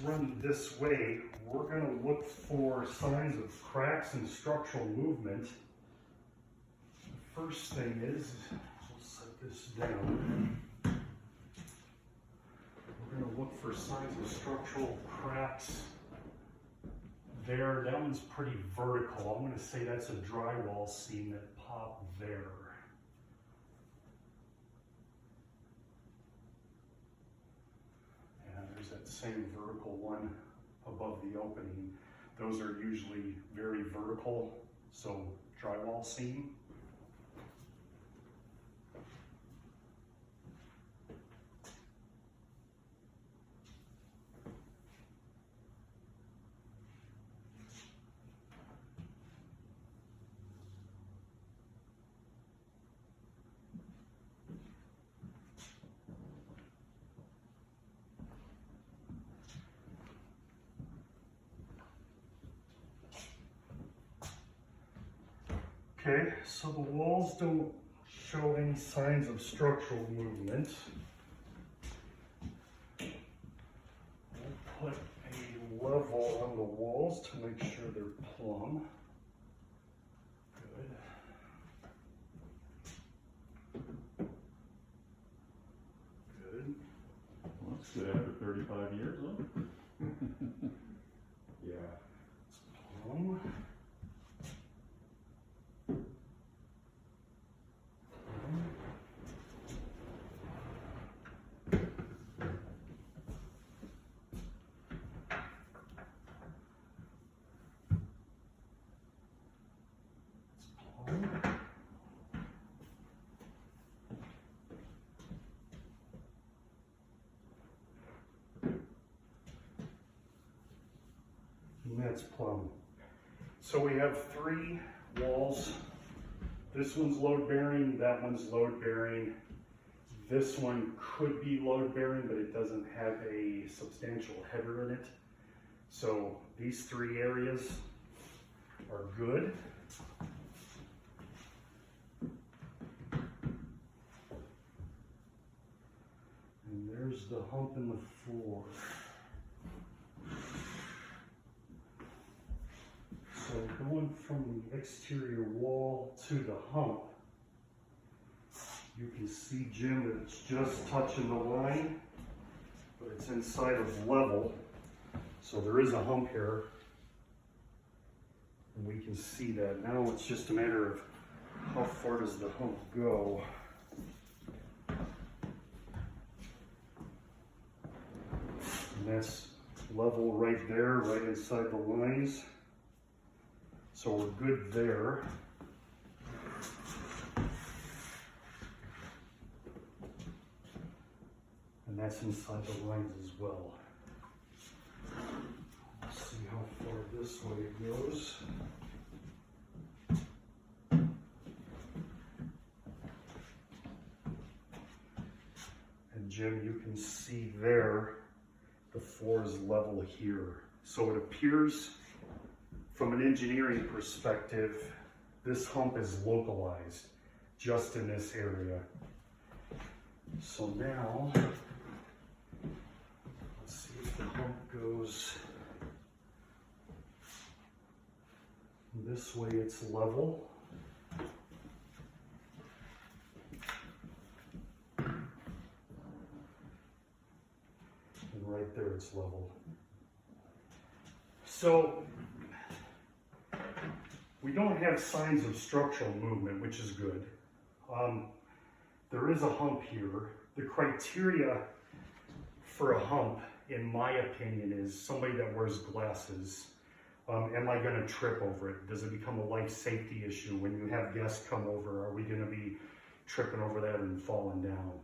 Run this way, we're going to look for signs of cracks and structural movement. The first thing is, we'll set this down. We're going to look for signs of structural cracks there. That one's pretty vertical. I'm going to say that's a drywall seam that popped there. There's that same vertical one above the opening. Those are usually very vertical, so drywall seam. Okay, so the walls don't show any signs of structural movement. We'll put a level on the walls to make sure they're plumb. Good. Good. Well, that's good after 35 years, huh? Yeah. It's plumb. And that's plumb. So we have 3 walls. This one's load bearing, that one's load bearing. This one could be load bearing, but it doesn't have a substantial header in it. So these 3 areas are good. And there's the hump in the floor. So going from the exterior wall to the hump, you can see, Jim, that it's just touching the line, but it's inside of level. So there is a hump here, and we can see that. Now it's just a matter of how far does the hump go. And that's level right there, right inside the lines. So we're good there. And that's inside the lines as well. Let's see how far this way it goes. And Jim, you can see there, the floor is level here. So it appears, from an engineering perspective, this hump is localized just in this area. So now, let's see if the hump goes this way, it's level. And right there, it's level. So, we don't have signs of structural movement, which is good. There is a hump here. The criteria for a hump, in my opinion, is somebody that wears glasses. Am I going to trip over it? Does it become a life safety issue when you have guests come over? Are we going to be tripping over that and falling down?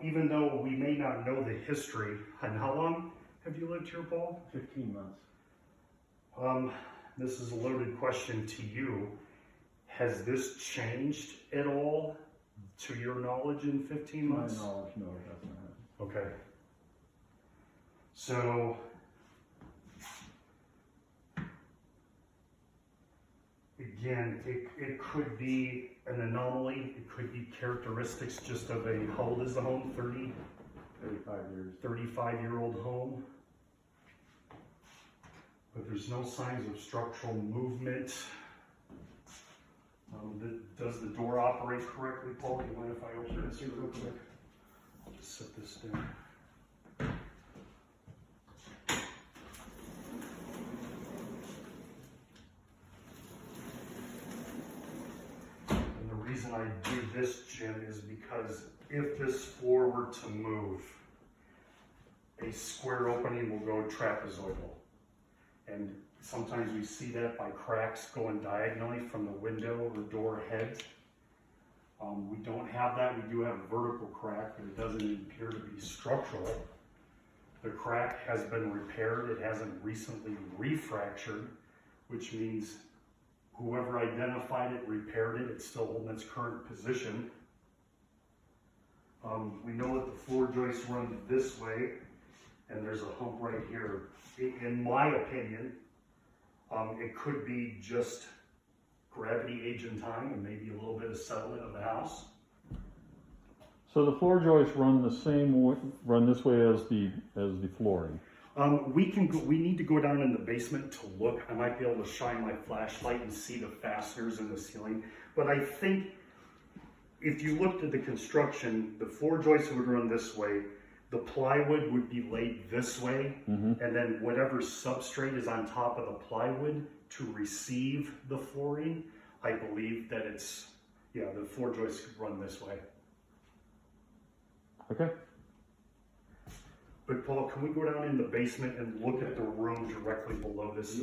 Even though we may not know the history, and how long have you lived here, Paul? 15 months. This is a loaded question to you. Has this changed at all, to your knowledge, in 15 months? To my knowledge, no, it doesn't. Okay. So, again, it could be an anomaly. It could be characteristics just of a, how old is the home? 35 years. 35-year-old home. There's no signs of structural movement. Does the door operate correctly, Paul? Do you mind if I open this here real quick? I'll just set this down. And the reason I do this, Jim, is because if this floor were to move, a square opening will go trapezoidal. And sometimes we see that by cracks going diagonally from the window or door head. We don't have that. We do have a vertical crack, but it doesn't appear to be structural. The crack has been repaired. It hasn't recently refractured, which means whoever identified it, repaired it. It's still holding its current position. We know that the floor joists run this way, and there's a hump right here. In my opinion, it could be just gravity aging time and maybe a little bit of settlement of the house. So the floor joists run the same way, run this way as the flooring. We need to go down in the basement to look. I might be able to shine my flashlight and see the fasteners in the ceiling. But I think if you looked at the construction, the floor joists would run this way. The plywood would be laid this way, and then whatever substrate is on top of the plywood to receive the flooring, I believe that it's, yeah, the floor joists could run this way. Okay. But Paul, can we go down in the basement and look at the room directly below this?